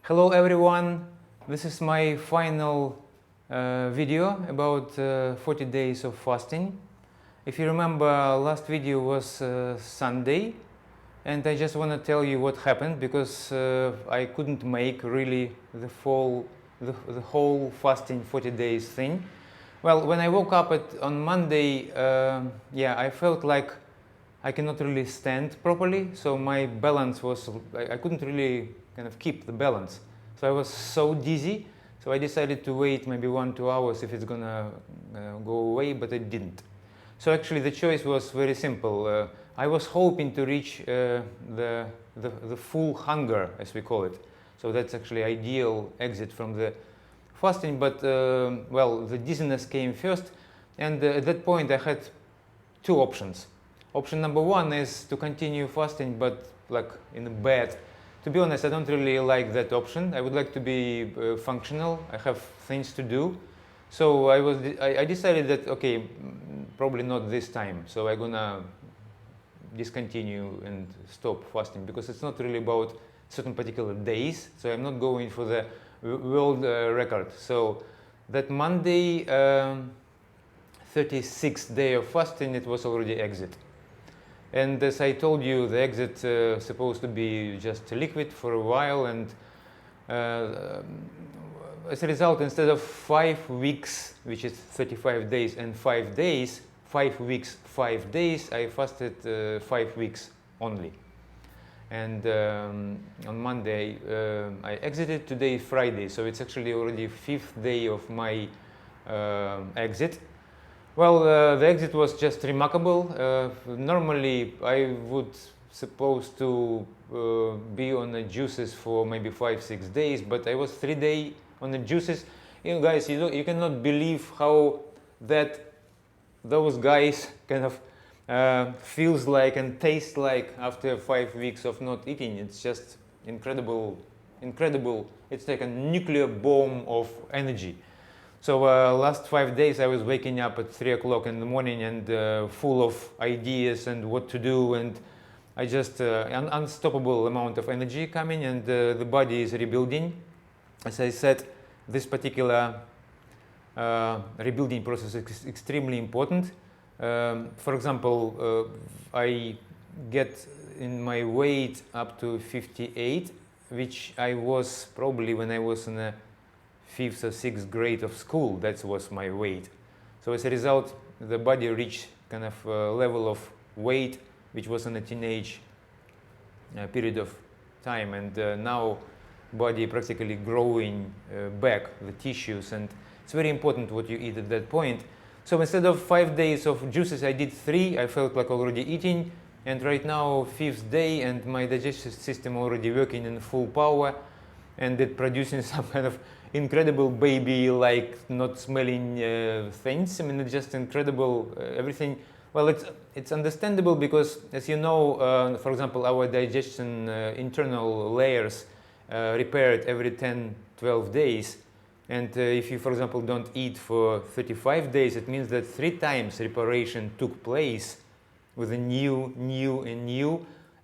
Hello everyone, this is my final video about 40 days of fasting. If you remember, last video was Sunday, and I just want to tell you what happened because I couldn't make really the whole fasting 40 days thing. Well, when I woke up on Monday, I felt like I cannot really stand properly, so my balance was, I couldn't really kind of keep the balance. So I was so dizzy, so I decided to wait maybe 1-2 hours if it's gonna go away, but it didn't. So actually the choice was very simple. I was hoping to reach the full hunger, as we call it. So that's actually ideal exit from the fasting, but well, the dizziness came first, and at that point I had two options. Option number one is to continue fasting, but like in a bed. To be honest, I don't really like that option. I would like to be functional. I have things to do. So I decided that, okay, probably not this time. So I'm gonna discontinue and stop fasting because it's not really about certain particular days. So I'm not going for the world record. So that Monday, 36th day of fasting, it was already exit. And as I told you, the exit supposed to be just liquid for a while, and as a result, instead of 5 weeks, which is 35 days and 5 days, 5 weeks, 5 days, I fasted 5 weeks only. And on Monday I exited. Today is Friday, so it's actually already 5th day of my exit. Well, the exit was just remarkable. Normally, I would supposed to be on the juices for maybe 5-6 days, but I was 3 days on the juices. You know, guys, you cannot believe how those guys kind of feels like and tastes like after 5 weeks of not eating. It's just incredible. It's like a nuclear bomb of energy. So last 5 days I was waking up at 3 o'clock in the morning and full of ideas and what to do, and I just an unstoppable amount of energy coming, and the body is rebuilding. As I said, this particular rebuilding process is extremely important. For example, I get in my weight up to 58, which I was probably when I was in a 5th or 6th grade of school. That was my weight. So as a result, the body reached kind of a level of weight which was in a teenage period of time, and now body practically growing back the tissues, and it's very important what you eat at that point. So instead of 5 days of juices, I did 3. I felt like already eating, and right now 5th day, and my digestive system already working in full power, and it producing some kind of incredible baby, like not smelling things. I mean, it's just incredible everything. Well, it's understandable because, as you know, for example, our digestion internal layers repaired every 10-12 days. And if you, for example, don't eat for 35 days, it means that 3 times reparation took place with a new.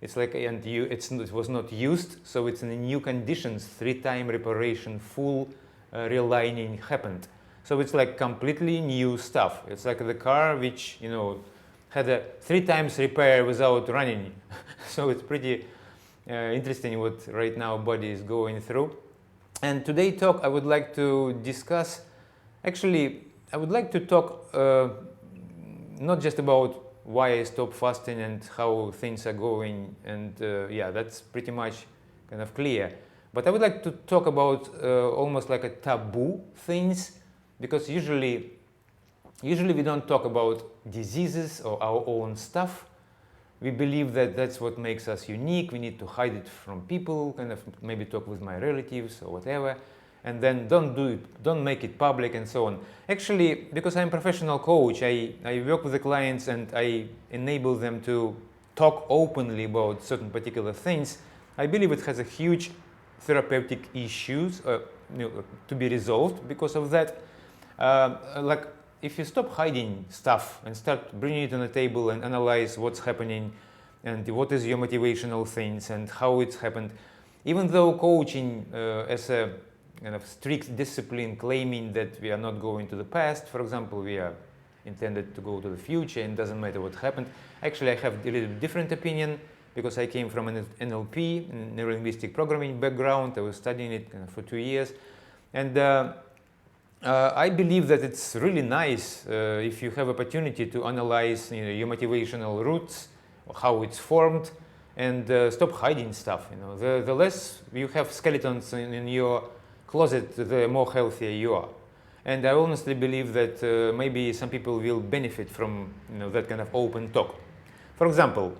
It's like, and it was not used, so it's in the new conditions. 3-time reparation, full relining happened. So it's like completely new stuff. It's like the car which, you know, had a 3 times repair without running. So it's pretty interesting what right now body is going through. And today talk I would like to discuss, actually I would like to talk not just about why I stopped fasting and how things are going, and yeah, that's pretty much kind of clear. But I would like to talk about almost like a taboo things, because usually we don't talk about diseases or our own stuff. We believe that that's what makes us unique. We need to hide it from people, kind of maybe talk with my relatives or whatever, and then don't make it public and so on. Actually, because I'm a professional coach, I work with the clients and I enable them to talk openly about certain particular things. I believe it has a huge therapeutic issues to be resolved because of that. Like if you stop hiding stuff and start bringing it on the table and analyze what's happening and what is your motivational things and how it's happened, Even though coaching as a kind of strict discipline, claiming that we are not going to the past, for example, we are intended to go to the future and doesn't matter what happened. Actually, I have a little different opinion because I came from an NLP, neuro-linguistic programming background. I was studying it for 2 years. And I believe that it's really nice if you have opportunity to analyze your motivational roots, how it's formed, and stop hiding stuff. The less you have skeletons in your closet, the more healthier you are. And I honestly believe that maybe some people will benefit from that kind of open talk. For example,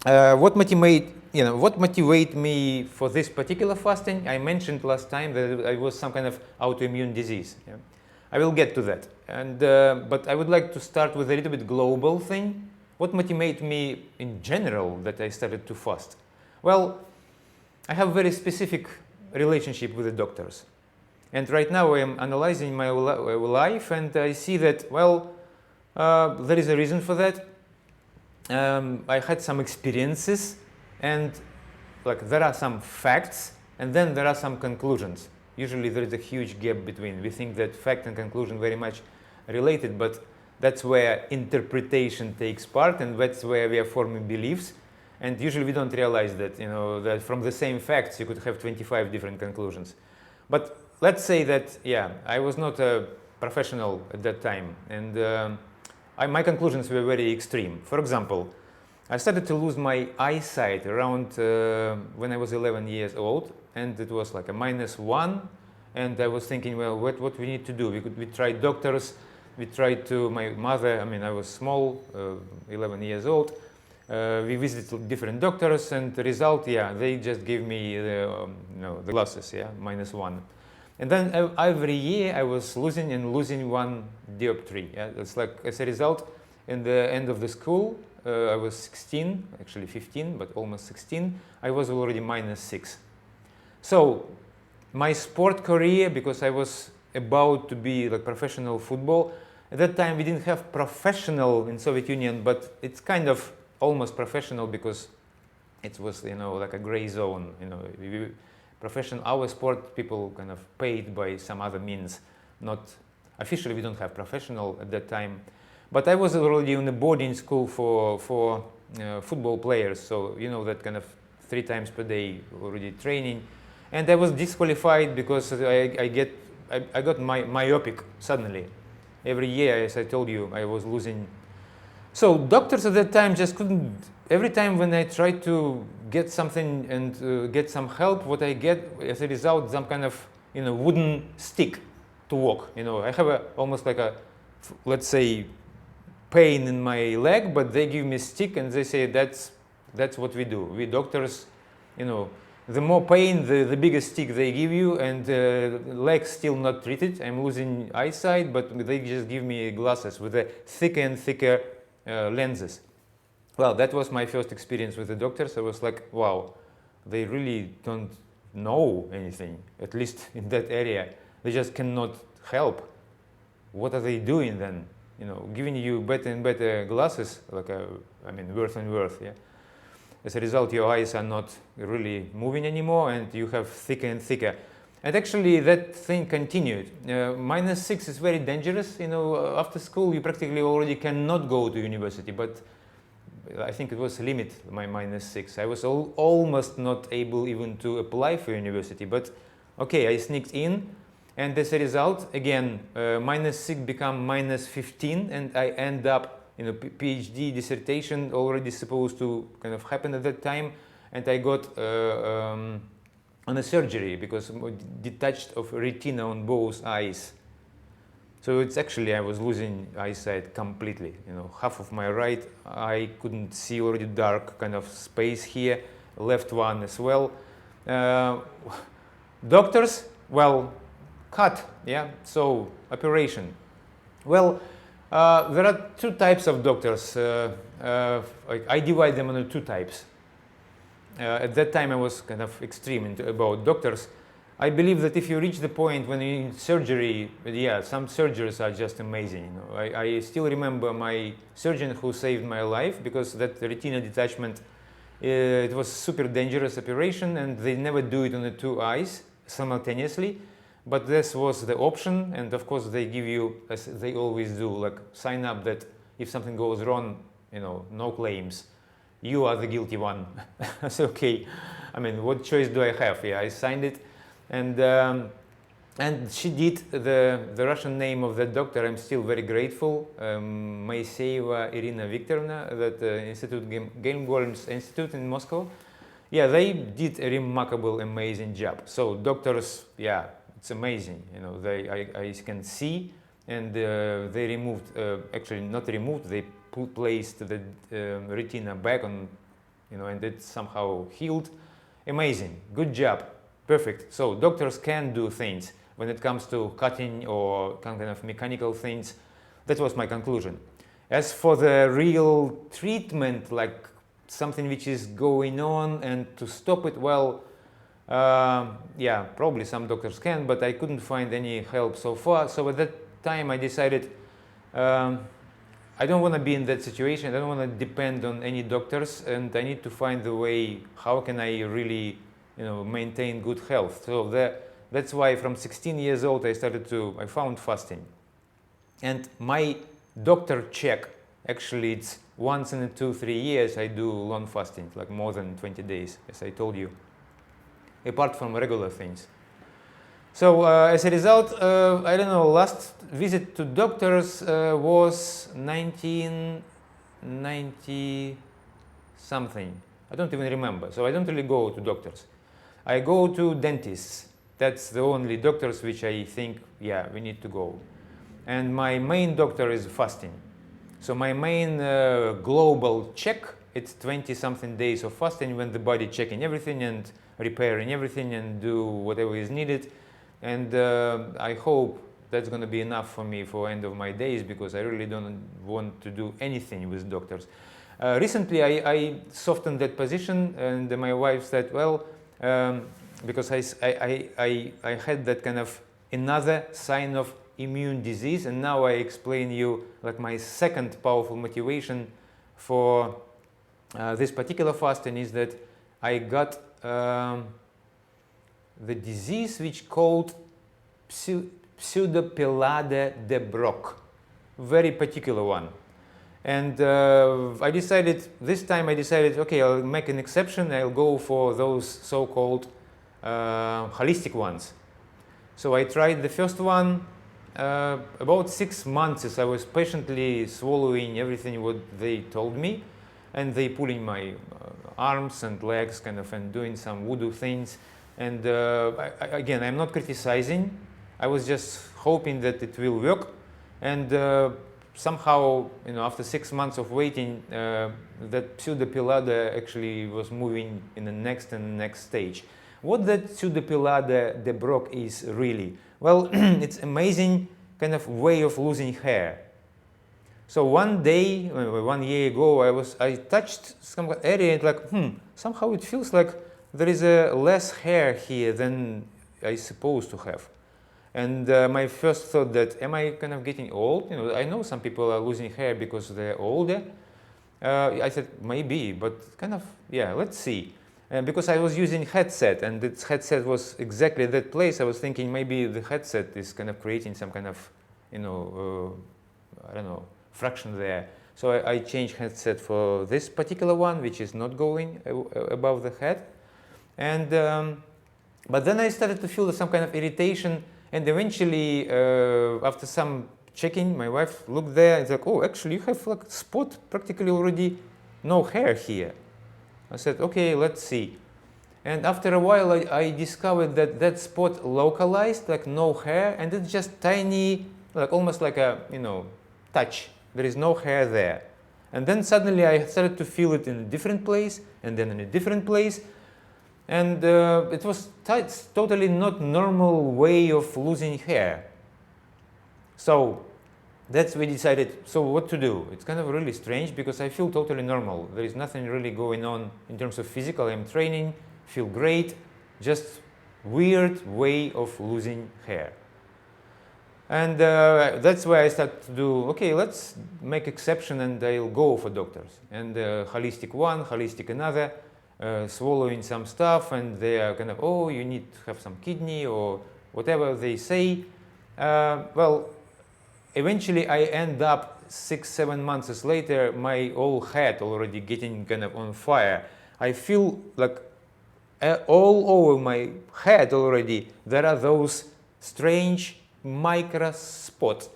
what motivate me for this particular fasting? I mentioned last time that it was some kind of autoimmune disease. Yeah? I will get to that. And but I would like to start with a little bit global thing. What motivated me in general that I started to fast? Well, I have a very specific relationship with the doctors. And right now I am analyzing my life and I see that, well, there is a reason for that. I had some experiences and there are some facts and then there are some conclusions. Usually there is a huge gap between. We think that fact and conclusion very much related, but that's where interpretation takes part and that's where we are forming beliefs. And usually we don't realize that, that from the same facts you could have 25 different conclusions. But let's say that, yeah, I was not a professional at that time, and my conclusions were very extreme. For example, I started to lose my eyesight around when I was 11 years old, and it was like a -1, and I was thinking, well, what we need to do? We tried doctors, we tried to, my mother, I was small, 11 years old, we visited different doctors, and the result, yeah, they just gave me the glasses, yeah, -1. And then every year I was losing 1 dioptry. Yeah? It's like, as a result, in the end of the school, I was 16, actually 15, but almost 16, I was already -6. So my sport career, because I was about to be like professional football, at that time we didn't have professional in Soviet Union, but it's kind of almost professional because it was, like a gray zone, professional, our sport people kind of paid by some other means, not officially. We don't have professional at that time, but I was already in a boarding school for football players, so that kind of 3 times per day already training, and I was disqualified because I got myopic suddenly. Every year, as I told you, I was losing. So doctors at that time just couldn't. Every time when I tried to get something and get some help, what I get as a result, some kind of wooden stick to walk. I have almost like a, let's say, pain in my leg, but they give me a stick and they say that's what we do. We doctors, the more pain, the bigger stick they give you, and leg still not treated. I'm losing eyesight, but they just give me glasses with the thicker and thicker lenses. Well, that was my first experience with the doctors. I was like, wow, they really don't know anything, at least in that area. They just cannot help. What are they doing then? Giving you better and better glasses, worse and worse, yeah. As a result, your eyes are not really moving anymore and you have thicker and thicker. And actually that thing continued. -6 is very dangerous. After school you practically already cannot go to university, but I think it was a limit, my -6. I was almost not able even to apply for university, but okay, I sneaked in, and as a result, again, -6 become -15, and I end up in a PhD dissertation already supposed to kind of happen at that time, and I got on a surgery because detached of retina on both eyes. So it's actually, I was losing eyesight completely. Half of my right eye couldn't see, already dark kind of space here, left one as well. Doctors, well, cut, yeah, so operation. Well, there are 2 types of doctors. I divide them into 2 types. At that time I was kind of extreme about doctors. I believe that if you reach the point when you need surgery, yeah, some surgeries are just amazing. I still remember my surgeon who saved my life because that retina detachment It was super dangerous operation, and they never do it on the two eyes simultaneously. But this was the option, and of course they give you, as they always do, like sign up that if something goes wrong, you know, no claims. You are the guilty one. I said, okay. I mean, what choice do I have? Yeah, I signed it, and she did. The Russian name of the doctor, I'm still very grateful. Moiseyeva Irina Viktorovna, that Institute Gelmgolm's Institute in Moscow. Yeah, they did a remarkable, amazing job. So doctors, yeah, it's amazing. You know, I can see, and they removed, actually not removed, they placed the retina back on, you know, and it somehow healed. Amazing, good job, perfect. So doctors can do things when it comes to cutting or kind of mechanical things. That was my conclusion. As for the real treatment, like something which is going on and to stop it, well, yeah, probably some doctors can, but I couldn't find any help so far. So at that time I decided I don't want to be in that situation. I don't want to depend on any doctors, and I need to find the way how can I really, you know, maintain good health. So that's why from 16 years old I found fasting. And my doctor check, actually it's once in 2-3 years I do long fasting, like more than 20 days, as I told you, apart from regular things. So as a result, I don't know, last visit to doctors was 1990 something. I don't even remember. So I don't really go to doctors. I go to dentists. That's the only doctors which I think, yeah, we need to go. And my main doctor is fasting. So my main global check, it's 20-something days of fasting when the body checking everything and repairing everything and do whatever is needed. And I hope that's going to be enough for me for end of my days, because I really don't want to do anything with doctors. Recently, I softened that position, and my wife said, well, because I had that kind of another sign of immune disease, and now I explain you like my second powerful motivation for this particular fasting is that I got the disease which called pseudopelade de Brocq, very particular one. And I decided, this time I decided, okay, I'll make an exception. I'll go for those so-called holistic ones. So I tried the first one. About 6 months I was patiently swallowing everything what they told me, and they pulling my arms and legs kind of and doing some voodoo things. And again, I'm not criticizing. I was just hoping that it will work. And somehow, you know, after 6 months of waiting, that pseudopelade actually was moving in the next stage. What that pseudopelade de Brocq is really? Well, it's amazing kind of way of losing hair. So one day, 1 year ago, I touched some area and like, somehow it feels like there is less hair here than I supposed to have. And my first thought that, am I kind of getting old? You know, I know some people are losing hair because they're older. I said, maybe, but kind of, yeah, let's see. Because I was using headset, and this headset was exactly that place, I was thinking maybe the headset is kind of creating some kind of, you know, I don't know, fraction there. So I changed headset for this particular one, which is not going above the head. And but then I started to feel some kind of irritation, and eventually, after some checking, my wife looked there and said, "Oh, actually, you have like spot practically already, no hair here." I said, "Okay, let's see." And after a while, I discovered that that spot localized, like no hair, and it's just tiny, like almost like a, you know, touch. There is no hair there. And then suddenly I started to feel it in a different place, and then in a different place. And it was totally not normal way of losing hair. So that's we decided, so what to do? It's kind of really strange because I feel totally normal. There is nothing really going on in terms of physical. I'm training, feel great, just weird way of losing hair. And that's why I started to do, okay, let's make exception and I'll go for doctors. And holistic one, holistic another. swallowing some stuff, and they are kind of, oh, you need to have some kidney or whatever they say. Well, eventually I end up 6-7 months later, my whole head already getting kind of on fire. I feel like all over my head already there are those strange micro spots.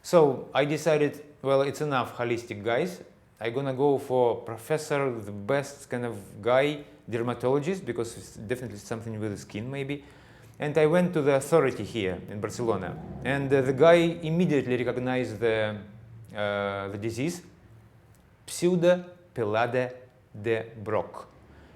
So I decided, well, it's enough holistic, guys. I'm gonna go for professor, the best kind of guy, dermatologist, because it's definitely something with the skin maybe. And I went to the authority here in Barcelona, and the guy immediately recognized the disease, pseudopelade de Brocq.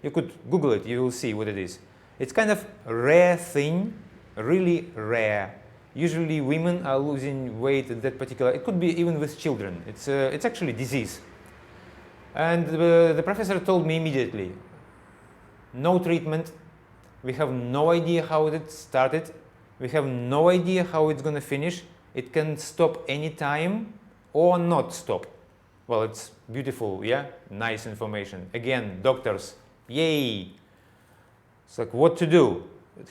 You could Google it, you will see what it is. It's kind of a rare thing, really rare. Usually women are losing weight at that particular, it could be even with children. It's actually disease. And the professor told me immediately, no treatment, we have no idea how it started, we have no idea how it's going to finish, it can stop any time or not stop. Well, it's beautiful, yeah, nice information. Again, doctors, yay! It's like, what to do?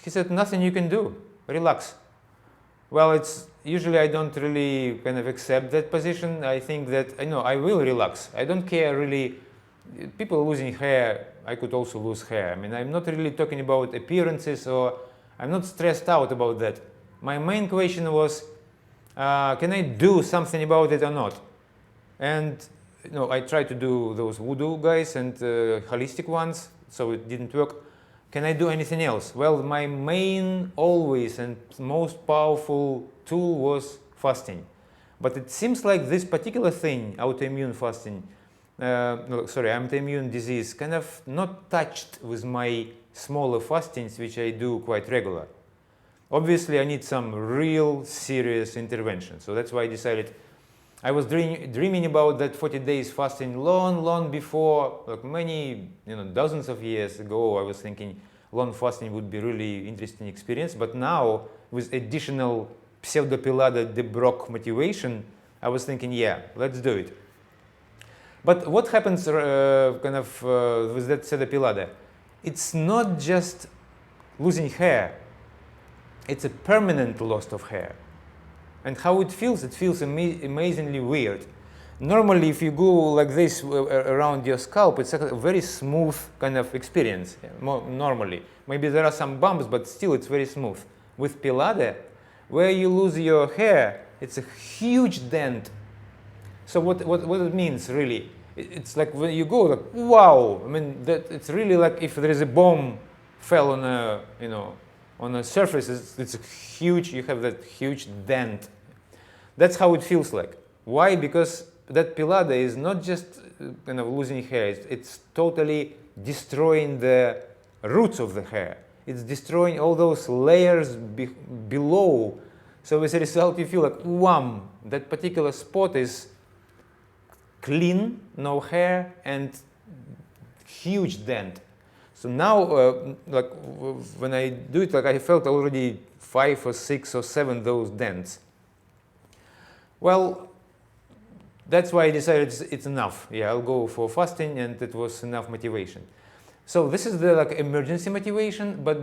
He said, nothing you can do, relax. Well, it's usually I don't really kind of accept that position. I think that, I will relax. I don't care really. People losing hair, I could also lose hair. I mean, I'm not really talking about appearances, or I'm not stressed out about that. My main question was, can I do something about it or not? And I tried to do those voodoo guys and holistic ones, so it didn't work. Can I do anything else? Well, my main always and most powerful tool was fasting. But it seems like this particular thing, autoimmune fasting, autoimmune disease, kind of not touched with my smaller fastings, which I do quite regular. Obviously, I need some real serious intervention. So that's why I decided. I was dreaming about that 40 days fasting long before, like many, dozens of years ago. I was thinking long fasting would be really interesting experience. But now, with additional pseudopelade de Brocq motivation, I was thinking, yeah, let's do it. But what happens with that pseudopelade? It's not just losing hair. It's a permanent loss of hair. And how it feels amazingly weird. Normally, if you go like this around your scalp, it's a very smooth kind of experience, normally. Maybe there are some bumps, but still it's very smooth. With pelade, where you lose your hair, it's a huge dent. So what it means, really? It's like when you go, like, wow! I mean, it's really like if there is a bomb fell on a, on a surface, it's a huge, you have that huge dent. That's how it feels like. Why? Because that pelade is not just losing hair, it's totally destroying the roots of the hair. It's destroying all those layers below. So as a result, you feel like, wham, that particular spot is clean, no hair, and huge dent. So now, like when I do it, like I felt already 5 or 6 or 7 those dents. Well, that's why I decided it's enough. Yeah, I'll go for fasting, and it was enough motivation. So this is the emergency motivation, but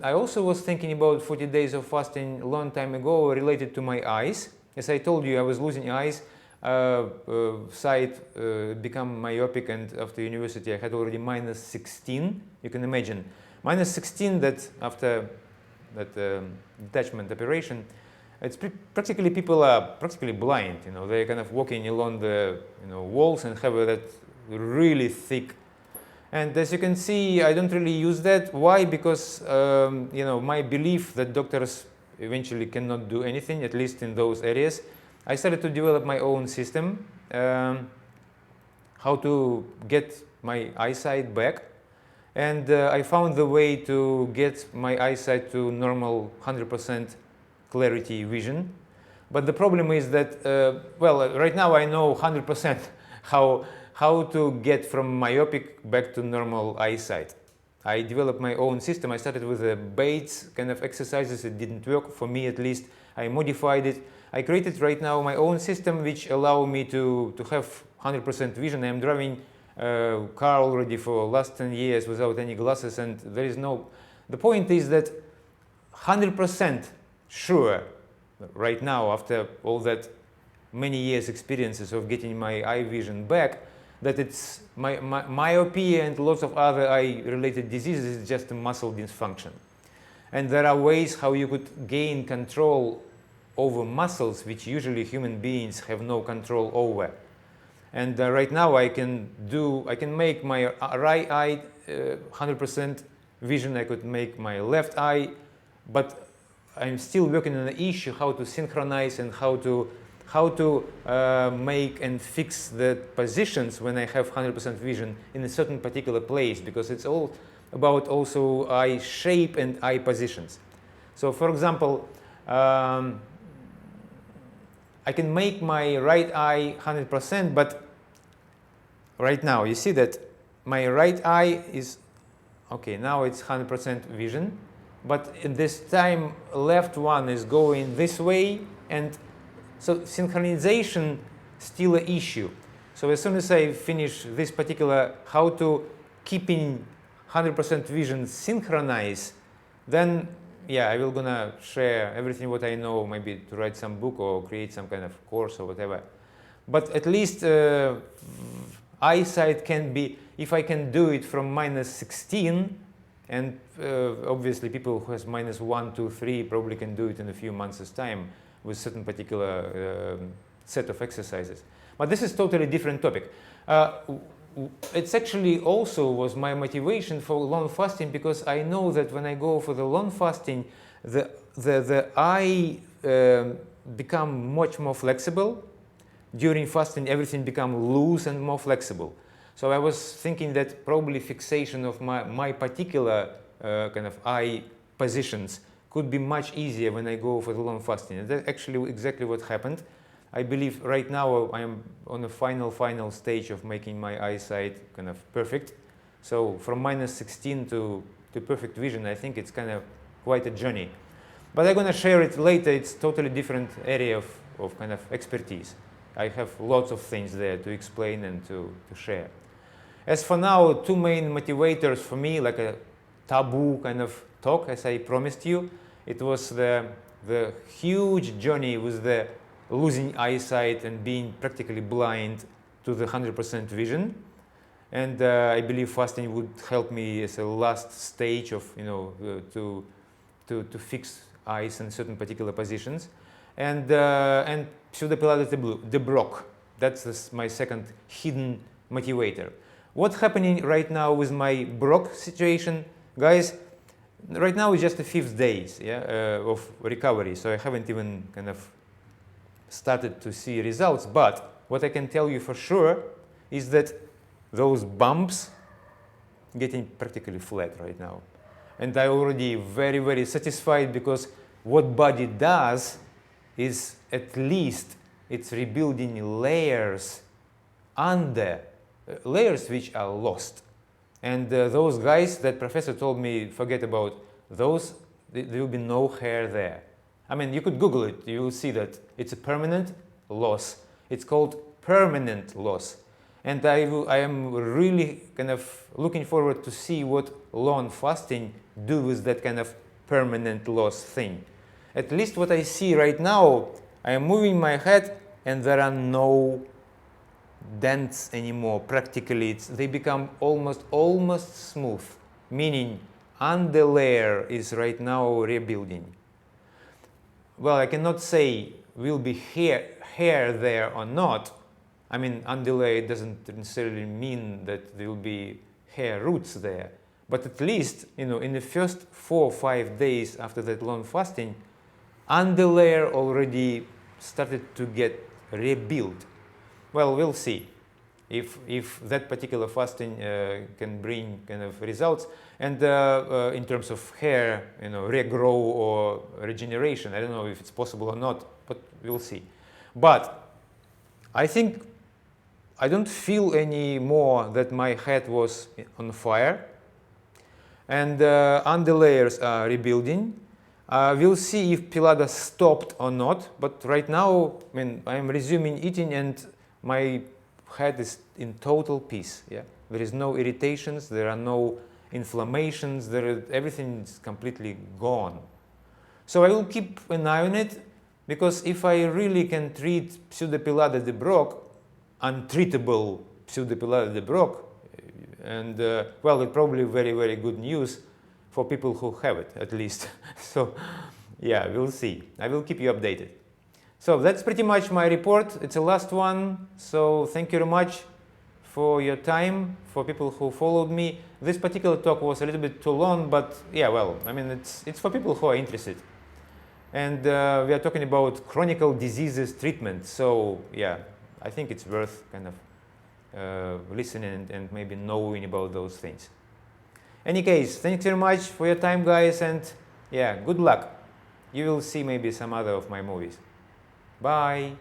I also was thinking about 40 days of fasting a long time ago related to my eyes. As I told you, I was losing eyes. Sight become myopic, and after university I had already -16. You can imagine -16. That after that detachment operation, it's practically people are practically blind. They're kind of walking along the walls and have that really thick. And as you can see, I don't really use that. Why? Because my belief that doctors eventually cannot do anything, at least in those areas. I started to develop my own system, how to get my eyesight back, and I found the way to get my eyesight to normal 100% clarity vision. But the problem is that, right now I know 100% how to get from myopic back to normal eyesight. I developed my own system. I started with the Bates kind of exercises. It didn't work for me, at least. I modified it. I created right now my own system which allow me to have 100% vision. I'm driving car already for last 10 years without any glasses, and there is no. The point is that 100% sure right now, after all that many years experiences of getting my eye vision back, that it's myopia and lots of other eye-related diseases is just a muscle dysfunction. And there are ways how you could gain control over muscles which usually human beings have no control over. And right now I can make my right eye 100% vision. I could make my left eye, but I'm still working on the issue how to synchronize and how to make and fix the positions when I have 100% vision in a certain particular place, because it's all about also eye shape and eye positions. So for example, I can make my right eye 100%, but right now you see that my right eye is, okay, now it's 100% vision, but in this time left one is going this way, and so synchronization still an issue. So as soon as I finish this particular how to keeping 100% vision synchronized, then yeah, I will gonna share everything what I know, maybe to write some book or create some kind of course or whatever. But at least eyesight can be, if I can do it from -16, and obviously people who has -1, 2, 3 probably can do it in a few months' time with certain particular set of exercises. But this is totally different topic. It's actually also was my motivation for long fasting, because I know that when I go for the long fasting, the eye become much more flexible. During fasting, everything become loose and more flexible. So I was thinking that probably fixation of my particular kind of eye positions could be much easier when I go for the long fasting. And that's actually exactly what happened. I believe right now I am on the final stage of making my eyesight kind of perfect. So from -16 to perfect vision, I think it's kind of quite a journey. But I'm going to share it later. It's totally different area of kind of expertise. I have lots of things there to explain and to share. As for now, two main motivators for me, like a taboo kind of talk, as I promised you. It was the huge journey with the losing eyesight and being practically blind to the 100% vision. And I believe fasting would help me as a last stage of, to fix eyes in certain particular positions. And pseudopelade the Brocq. That's my second hidden motivator. What's happening right now with my Brocq situation, guys? Right now is just the 5th days of recovery, so I haven't even kind of started to see results. But what I can tell you for sure is that those bumps getting practically flat right now. And I'm already very, very satisfied, because what body does is at least it's rebuilding layers under layers which are lost. And those guys that professor told me forget about those, there will be no hair there. I mean, you could Google it, you will see that it's a permanent loss. It's called permanent loss. And I am really kind of looking forward to see what long fasting do with that kind of permanent loss thing. At least what I see right now, I am moving my head and there are no dents anymore. Practically, they become almost smooth, meaning under layer is right now rebuilding. Well, I cannot say will be hair there or not. I mean, underlay doesn't necessarily mean that there will be hair roots there. But at least, in the first 4 or 5 days after that long fasting, underlayer already started to get rebuilt. Well, we'll see if that particular fasting can bring kind of results. And in terms of hair, regrow or regeneration, I don't know if it's possible or not, but we'll see. But I think I don't feel anymore that my head was on fire, and underlayers are rebuilding. We'll see if Pilates stopped or not, but right now, I mean, I'm resuming eating, and my head is in total peace. Yeah, there is no irritations, there are no inflammations, everything is completely gone. So I will keep an eye on it, because if I really can treat pseudopelade de Brocq, untreatable pseudopelade de Brocq, and well, it's probably very, very good news for people who have it, at least. So yeah, we'll see. I will keep you updated. So that's pretty much my report. It's the last one. So thank you very much for your time, for people who followed me. This particular talk was a little bit too long, but yeah, well, I mean, it's for people who are interested. And we are talking about chronic diseases treatment. So yeah, I think it's worth kind of listening and maybe knowing about those things. Any case, thanks very much for your time, guys, and yeah, good luck. You will see maybe some other of my movies. Bye.